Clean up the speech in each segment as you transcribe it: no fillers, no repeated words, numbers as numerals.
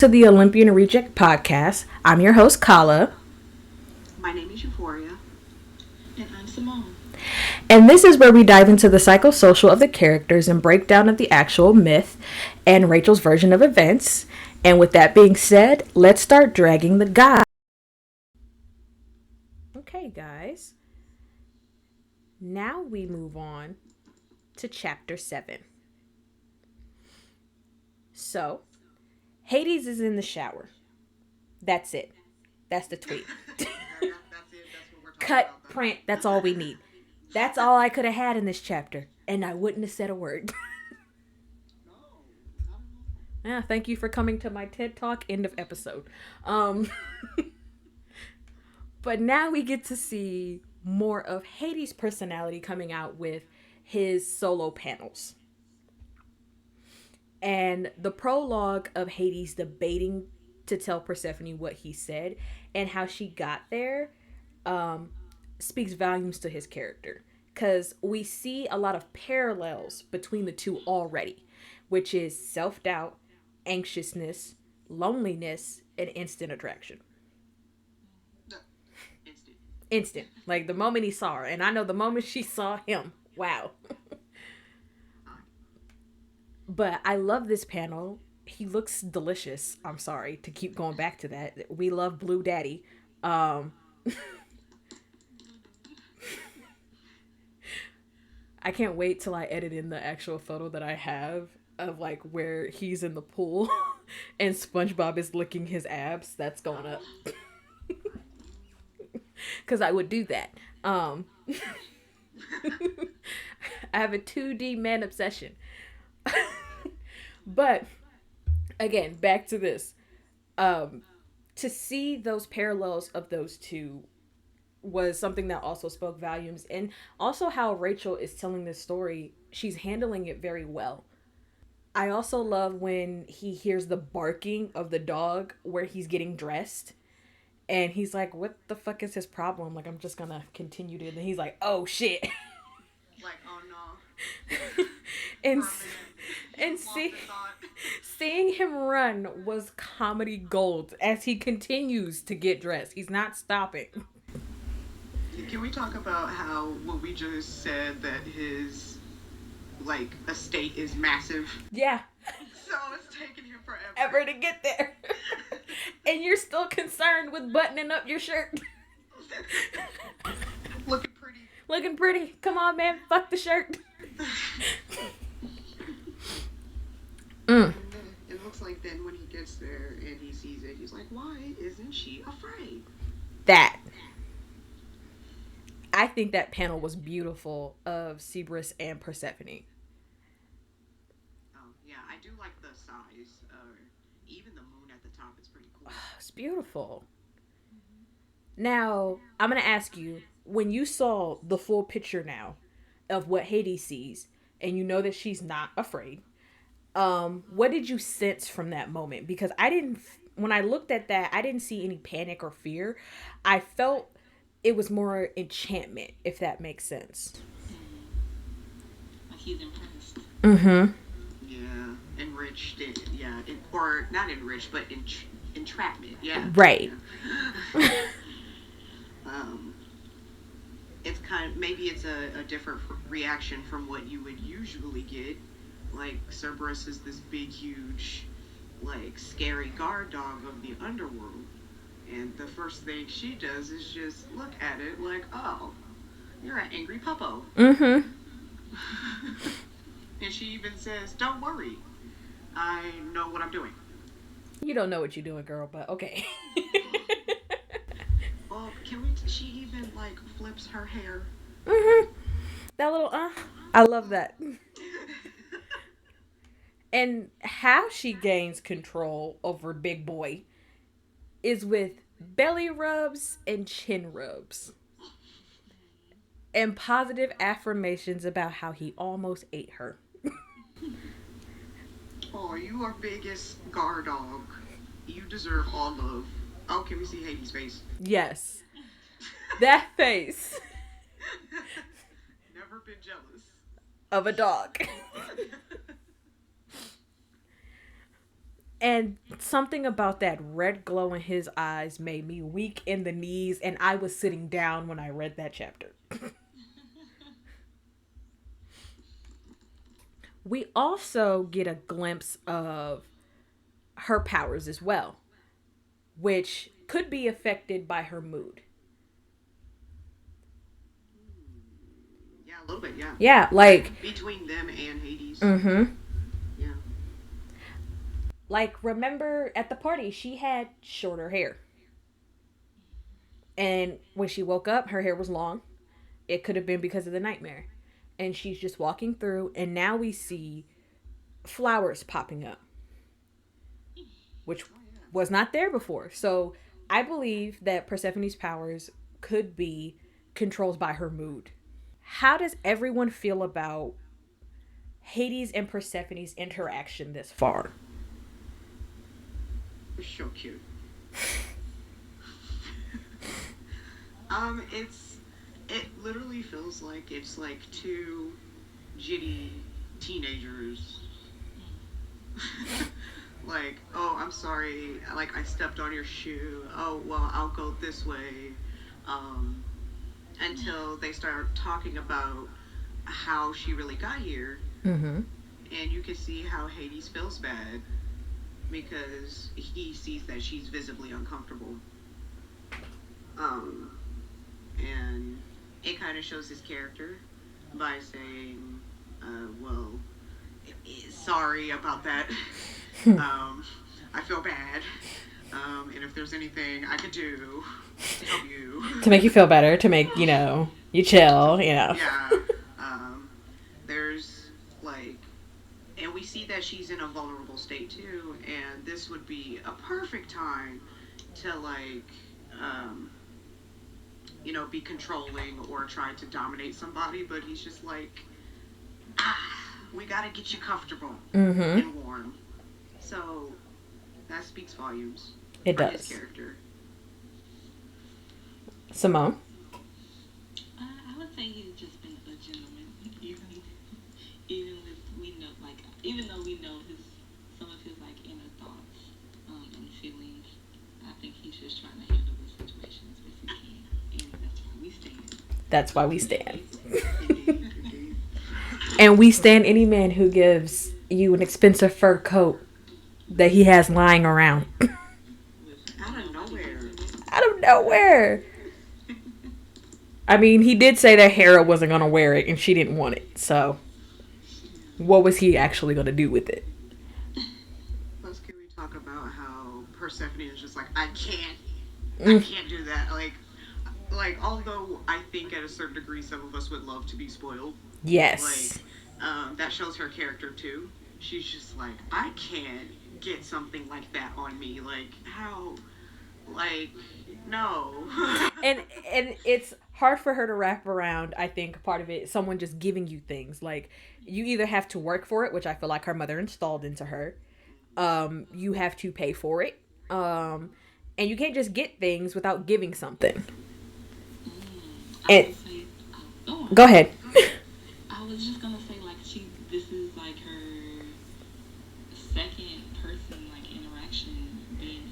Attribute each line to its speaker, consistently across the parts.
Speaker 1: To the Olympian Reject podcast. I'm your host, Kala.
Speaker 2: My name is Eurphoria.
Speaker 3: And I'm Simone.
Speaker 1: And this is where we dive into the psychosocial of the characters and breakdown of the actual myth and Rachel's version of events. And with that being said, let's start dragging the guy. Okay, guys. Now we move on to chapter 7. So, Hades is in the shower. That's it. That's the tweet.
Speaker 2: That's it. That's what we're talking
Speaker 1: Cut,
Speaker 2: about.
Speaker 1: print. That's all we need. That's all I could have had in this chapter. And I wouldn't have said a word.
Speaker 2: No, not at all.
Speaker 1: Yeah, thank you for coming to my TED Talk. End of episode. But now we get to see more of Hades' personality coming out with his solo panels. And the prologue of Hades debating to tell Persephone what he said and how she got there speaks volumes to his character. Because we see a lot of parallels between the two already, which is self-doubt, anxiousness, loneliness, and instant attraction.
Speaker 2: No, instant.
Speaker 1: Instant. Like the moment he saw her. And I know the moment she saw him. Wow. But I love this panel. He looks delicious. I'm sorry to keep going back to that. We love Blue Daddy. I can't wait till I edit in the actual photo that I have of like where he's in the pool and SpongeBob is licking his abs. That's going up. Because I would do that. I have a 2D man obsession. But again, back to this. To see those parallels of those two was something that also spoke volumes, and also how Rachel is telling this story, she's handling it very well. I also love when he hears the barking of the dog where he's getting dressed, and he's like, what the fuck is his problem? Like, I'm just gonna continue to, and he's like, oh shit.
Speaker 2: Like, oh no.
Speaker 1: and
Speaker 2: For a minute,
Speaker 1: and
Speaker 2: lost
Speaker 1: see
Speaker 2: the thought.
Speaker 1: seeing him run was comedy gold as he continues to get dressed. He's not stopping.
Speaker 2: Can we talk about how what we just said that his estate is massive?
Speaker 1: Yeah,
Speaker 2: So it's taking him forever.
Speaker 1: ever to get there. And you're still concerned with buttoning up your shirt.
Speaker 2: Looking pretty.
Speaker 1: Looking pretty. Come on, man. Fuck the shirt.
Speaker 2: And then it looks like then when he gets there and he sees it, he's like, why isn't she afraid?
Speaker 1: That. I think that panel was beautiful of Cerberus and Persephone.
Speaker 2: Oh, yeah, I do like the size. Even the moon at the top is pretty cool.
Speaker 1: It's beautiful. Now, I'm going to ask you, when you saw the full picture now of what Hades sees, and you know that she's not afraid, what did you sense from that moment? Because when I looked at that, I didn't see any panic or fear. I felt it was more enchantment, if that makes sense.
Speaker 3: Like he's impressed.
Speaker 1: Mm-hmm.
Speaker 2: Yeah, enriched. Or not enriched, but entrapment. Yeah.
Speaker 1: Right.
Speaker 2: Yeah. um, it's maybe it's a different reaction from what you would usually get. Like Cerberus is this big, huge, scary guard dog of the underworld. And the first thing she does is just look at it like, oh, you're an angry puppo.
Speaker 1: Mm-hmm.
Speaker 2: And she even says, don't worry. I know what I'm doing.
Speaker 1: You don't know what you're doing, girl, but okay.
Speaker 2: Well, she even, flips her hair.
Speaker 1: Mm-hmm. That little, I love that. And how she gains control over Big Boy is with belly rubs and chin rubs. And positive affirmations about how he almost ate her.
Speaker 2: Oh, you are biggest guard dog. You deserve all love. Oh, can we see Hades' face?
Speaker 1: Yes. That face
Speaker 2: Never been jealous.
Speaker 1: of a dog. And something about that red glow in his eyes made me weak in the knees, and I was sitting down when I read that chapter. We also get a glimpse of her powers as well, which could be affected by her mood.
Speaker 2: Yeah, a little bit. Yeah,
Speaker 1: Yeah, like,
Speaker 2: between them and Hades.
Speaker 1: mm-hmm.
Speaker 2: Yeah.
Speaker 1: Like, remember at the party, she had shorter hair. And when she woke up, her hair was long. It could have been because of the nightmare. And she's just walking through, and now we see flowers popping up, which
Speaker 2: Oh yeah.
Speaker 1: was not there before. So I believe that Persephone's powers could be controlled by her mood. How does everyone feel about Hades and Persephone's interaction this far?
Speaker 2: It's so cute. It literally feels like it's like two jitty teenagers. Like, oh, I'm sorry, like I stepped on your shoe. Oh, well, I'll go this way. Um, until they start talking about how she really got here,
Speaker 1: Mm-hmm.
Speaker 2: and you can see how Hades feels bad because he sees that she's visibly uncomfortable. Um, and it kind of shows his character by saying, well, sorry about that. um, I feel bad. And if there's anything I could do to help you,
Speaker 1: To make you feel better, to make, you chill,
Speaker 2: yeah. Um, there's like, and we see that she's in a vulnerable state too, and this would be a perfect time to like, um, be controlling or try to dominate somebody, but he's just like, we gotta get you comfortable
Speaker 1: Mm-hmm.
Speaker 2: and warm. So that speaks volumes
Speaker 1: It
Speaker 2: for his
Speaker 1: does.
Speaker 2: character.
Speaker 1: Simone?
Speaker 3: I would say he's just been a gentleman, even with even though we know some of his like inner thoughts and feelings. I think he's just trying to handle the situation as best he can, and that's why we stand.
Speaker 1: That's why we stand.
Speaker 2: Indeed, indeed.
Speaker 1: And we stand any man who gives you an expensive fur coat that he has lying around.
Speaker 2: Out of nowhere.
Speaker 1: Out of nowhere. I mean, he did say that Hera wasn't going to wear it and she didn't want it. So, what was he actually going to do with it?
Speaker 2: Plus, can we talk about how Persephone is just like, I
Speaker 1: Mm.
Speaker 2: can't do that. Like, although I think at a certain degree some of us would love to be spoiled,
Speaker 1: Yes.
Speaker 2: that shows her character too. She's just like, I can't get something like that on me. Like, how? Like, no.
Speaker 1: And it's hard for her to wrap around. I think part of it, someone just giving you things. Like, you either have to work for it, which I feel like her mother installed into her. You have to pay for it. And you can't just get things without giving something.
Speaker 3: I
Speaker 1: And
Speaker 3: would say, oh,
Speaker 1: go ahead.
Speaker 3: I was just gonna say like this is like her second person like interaction being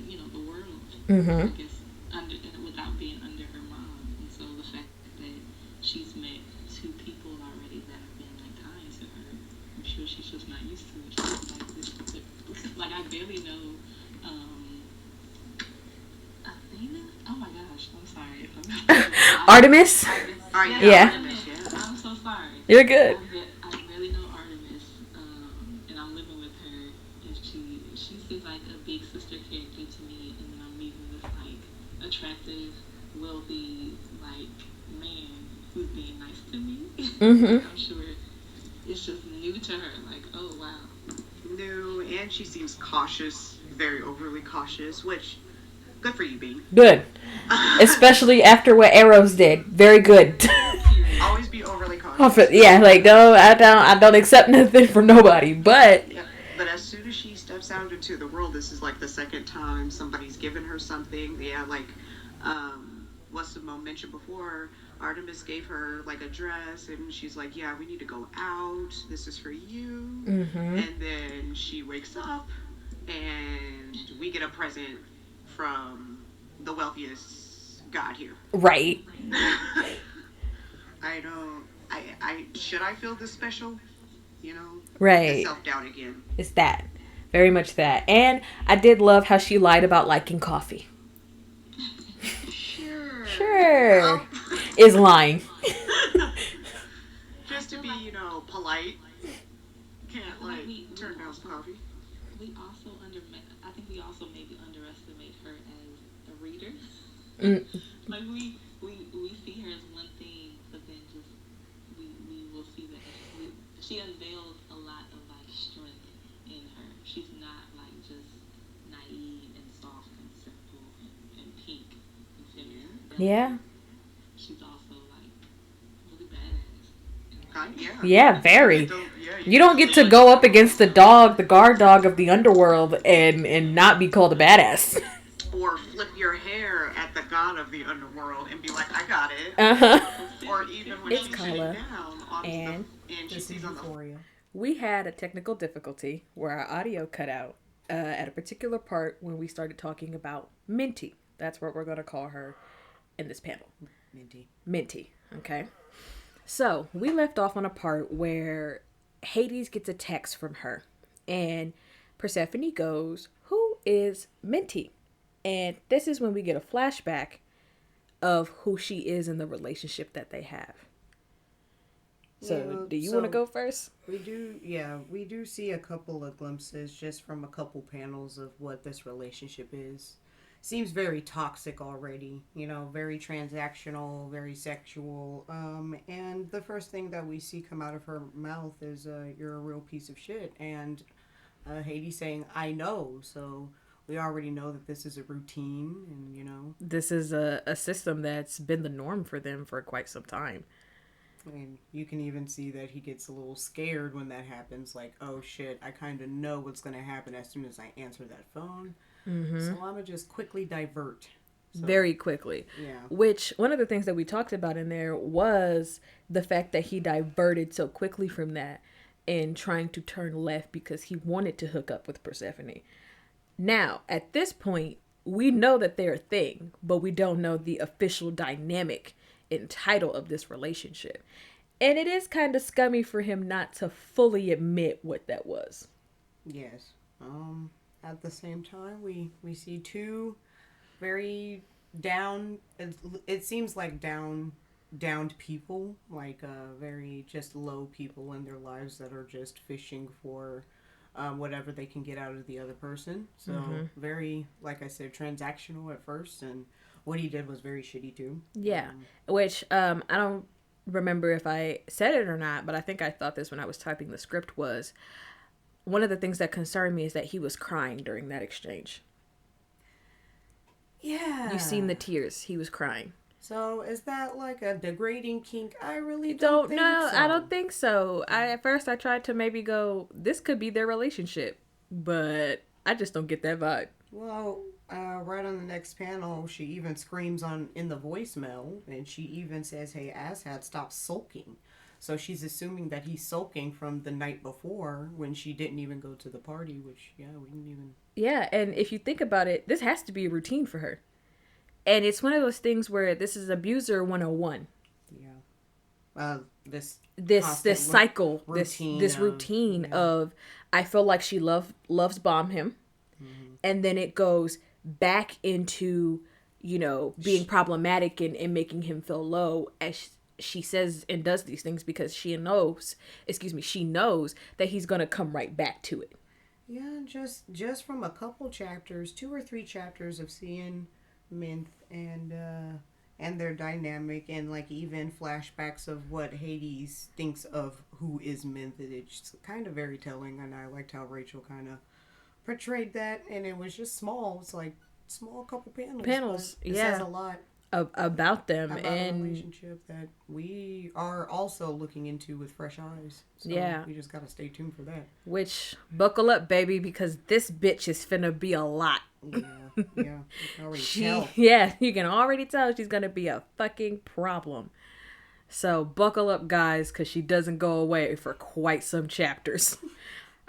Speaker 3: in like the world.
Speaker 1: Mm-hmm.
Speaker 3: I guess without being under her mom, and so the fact that she's met two people already that have been like kind to her, I'm sure she's just not used to it. She's like like I barely know. Athena? Oh my gosh, I'm sorry if I'm
Speaker 1: Artemis?
Speaker 2: Alright,
Speaker 1: Yeah.
Speaker 2: Artemis, yeah.
Speaker 3: I'm so sorry.
Speaker 1: You're good.
Speaker 3: I really know Artemis, and I'm living with her, and she seems like a big sister character to me, and then I'm meeting this like attractive, wealthy like man who's being nice to me.
Speaker 1: Mm-hmm.
Speaker 3: I'm sure it's just new to her. Like, oh wow.
Speaker 2: New, and she seems cautious, very overly cautious, which, good for you, Bean.
Speaker 1: Good. Especially after what Arrows did. Very good.
Speaker 2: Always be overly cautious.
Speaker 1: Yeah, like, no, I don't accept nothing from nobody. But
Speaker 2: Yeah, but as soon as she steps out into the world, this is like the second time somebody's given her something. Yeah, like, what Simone mentioned before, Artemis gave her like a dress, and she's like, yeah, we need to go out. This is for you.
Speaker 1: mm-hmm.
Speaker 2: And then she wakes up, and we get a present from the wealthiest god here.
Speaker 1: Right.
Speaker 2: I don't. I should I feel this special? You know, the
Speaker 1: Right.
Speaker 2: self doubt again.
Speaker 1: It's that. Very much that. And I did love how she lied about liking coffee.
Speaker 2: Sure.
Speaker 1: Sure. Is lying.
Speaker 2: Just to be, polite. Can't like
Speaker 3: we
Speaker 2: turn down
Speaker 3: also,
Speaker 2: some coffee.
Speaker 3: we also I think we also maybe underestimate her as a reader.
Speaker 1: Mm,
Speaker 3: Like we see her as one thing, but then just we will see that she unveils a lot of like strength in her. She's not like just naive and soft and simple and pink and
Speaker 1: yeah.
Speaker 3: feminine. She's also like really badass.
Speaker 2: Yeah.
Speaker 1: Yeah,
Speaker 2: You
Speaker 1: very.
Speaker 2: don't. Yeah.
Speaker 1: You don't get to go up against the dog, the guard dog of the underworld, and not be called a badass.
Speaker 2: Or flip your hair at the god of the underworld and be like, I got it.
Speaker 1: Uh-huh.
Speaker 2: Or even when
Speaker 1: It's
Speaker 2: she's
Speaker 1: Carla.
Speaker 2: sitting down on
Speaker 1: And
Speaker 2: and she
Speaker 4: This is
Speaker 2: sees on the
Speaker 4: Euphoria.
Speaker 1: we had a technical difficulty where our audio cut out at a particular part when we started talking about Minty. That's what we're going to call her in this panel.
Speaker 4: Minty.
Speaker 1: Minty, okay? So, we left off on a part where Hades gets a text from her, and Persephone goes, "Who is Minty?" And this is when we get a flashback of who she is in the relationship that they have. So,
Speaker 4: Yeah,
Speaker 1: do you want to go first?
Speaker 4: We do see a couple of glimpses just from a couple panels of what this relationship is. Seems very toxic already, very transactional, very sexual. And the first thing that we see come out of her mouth is, "You're a real piece of shit," and Hades saying, "I know." So we already know that this is a routine, and
Speaker 1: This is a system that's been the norm for them for quite some time.
Speaker 4: And you can even see that he gets a little scared when that happens. Like, oh shit, I kind of know what's going to happen as soon as I answer that phone.
Speaker 1: Mm-hmm.
Speaker 4: So I'm going to just quickly divert. So,
Speaker 1: Very quickly.
Speaker 4: yeah.
Speaker 1: Which, one of the things that we talked about in there was the fact that he diverted so quickly from that and trying to turn left because he wanted to hook up with Persephone. Now, at this point, we know that they're a thing, but we don't know the official dynamic and title of this relationship. And it is kind of scummy for him not to fully admit what that was.
Speaker 4: Yes. At the same time, we see two very down, it seems like downed people, like very just low people in their lives that are just fishing for whatever they can get out of the other person. So very, like I said, transactional at first, and what he did was very shitty too.
Speaker 1: Yeah, which I don't remember if I said it or not, but I think I thought this when I was typing the script was one of the things that concerned me is that he was crying during that exchange.
Speaker 4: Yeah.
Speaker 1: You've seen the tears. He was crying.
Speaker 4: So is that like a degrading kink? I really
Speaker 1: Don't
Speaker 4: think
Speaker 1: know.
Speaker 4: so.
Speaker 1: I don't think so. At first I tried to maybe go, this could be their relationship, but I just don't get that vibe.
Speaker 4: Well, right on the next panel, she even screams in the voicemail, and she even says, "Hey, asshat, stop sulking." So she's assuming that he's sulking from the night before when she didn't even go to the party, which, yeah, we didn't even...
Speaker 1: Yeah, and if you think about it, this has to be a routine for her. And it's one of those things where this is abuser 101.
Speaker 4: Yeah. This
Speaker 1: cycle,
Speaker 4: routine
Speaker 1: this routine of I feel like she loves bomb him, and then it goes back into being problematic and making him feel low as she says and does these things because she knows that he's gonna come right back to it.
Speaker 4: Yeah, just from a couple chapters, 2 or 3 chapters of seeing Minth and their dynamic, and like even flashbacks of what Hades thinks of who is Minth. It's kind of very telling, and I liked how Rachel kind of portrayed that, and it was just small. It's like small couple panels. It says a lot
Speaker 1: about them
Speaker 4: about
Speaker 1: and
Speaker 4: a relationship that we are also looking into with fresh eyes. So
Speaker 1: yeah,
Speaker 4: we just gotta stay tuned for that.
Speaker 1: Which, buckle up, baby, because this bitch is finna be a lot.
Speaker 4: Yeah, you can already tell.
Speaker 1: Yeah, you can already tell she's gonna be a fucking problem. So buckle up, guys, because she doesn't go away for quite some chapters.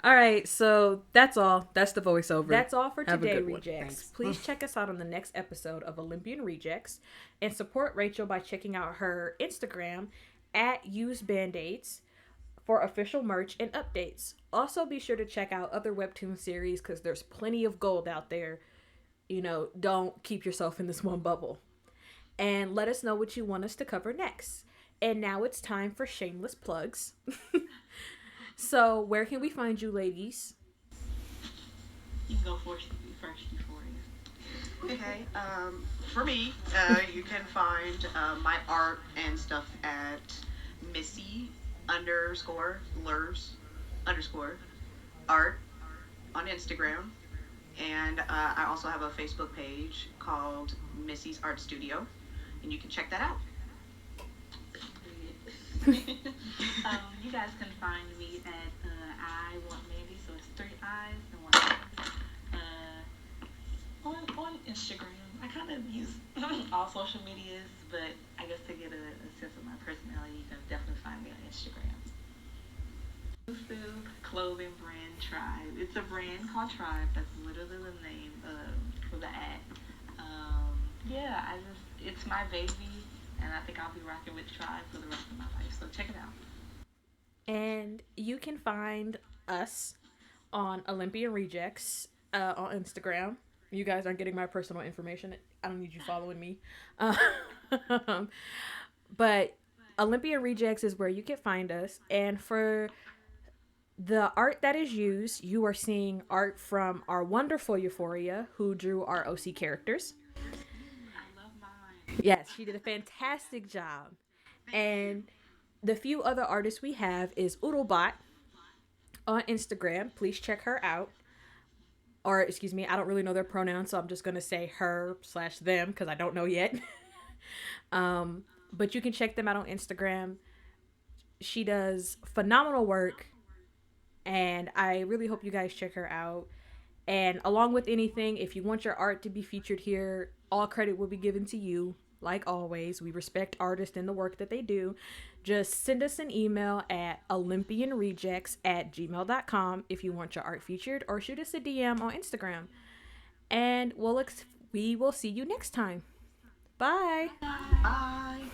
Speaker 1: All right, so that's all. That's the voiceover. That's all for
Speaker 2: Have
Speaker 1: today, Rejects.
Speaker 4: Thanks.
Speaker 1: Please check us out on the next episode of Olympian Rejects and support Rachel by checking out her Instagram at Use Band-Aids for official merch and updates. Also, be sure to check out other webtoon series because there's plenty of gold out there. Don't keep yourself in this one bubble. And let us know what you want us to cover next. And now it's time for shameless plugs. So, where can we find you, ladies?
Speaker 3: You can go first before you.
Speaker 2: Okay. For me, you can find my art and stuff at Missy underscore Lurs underscore art on Instagram. And I also have a Facebook page called Missy's Art Studio, and you can check that out.
Speaker 3: You guys can find me at I Want Mandy, so it's 3 I's and 1 on Instagram. I kind of use all social medias, but I guess to get a sense of my personality, you can definitely find me on Instagram. Exclusive clothing brand Tribe. It's a brand called Tribe. That's literally the name for the ad. Yeah, it's my baby, and I think I'll be rocking with Tribe for the rest of my life. So check it out.
Speaker 1: And you can find us on Olympian Rejects on Instagram. You guys aren't getting my personal information. I don't need you following me. But Olympian Rejects is where you can find us. And for the art that is used, you are seeing art from our wonderful Eurphoria, who drew our OC characters.
Speaker 3: I love mine.
Speaker 1: Yes, she did a fantastic job. And the few other artists we have is Oddlebot on Instagram. Please check her out. Or, excuse me, I don't really know their pronouns, so I'm just going to say her/them because I don't know yet. But you can check them out on Instagram. She does phenomenal work, and I really hope you guys check her out. And along with anything, if you want your art to be featured here, all credit will be given to you. Like always, we respect artists and the work that they do. Just send us an email at OlympianRejects@gmail.com if you want your art featured, or shoot us a DM on Instagram. And we will see you next time. Bye.
Speaker 2: Bye.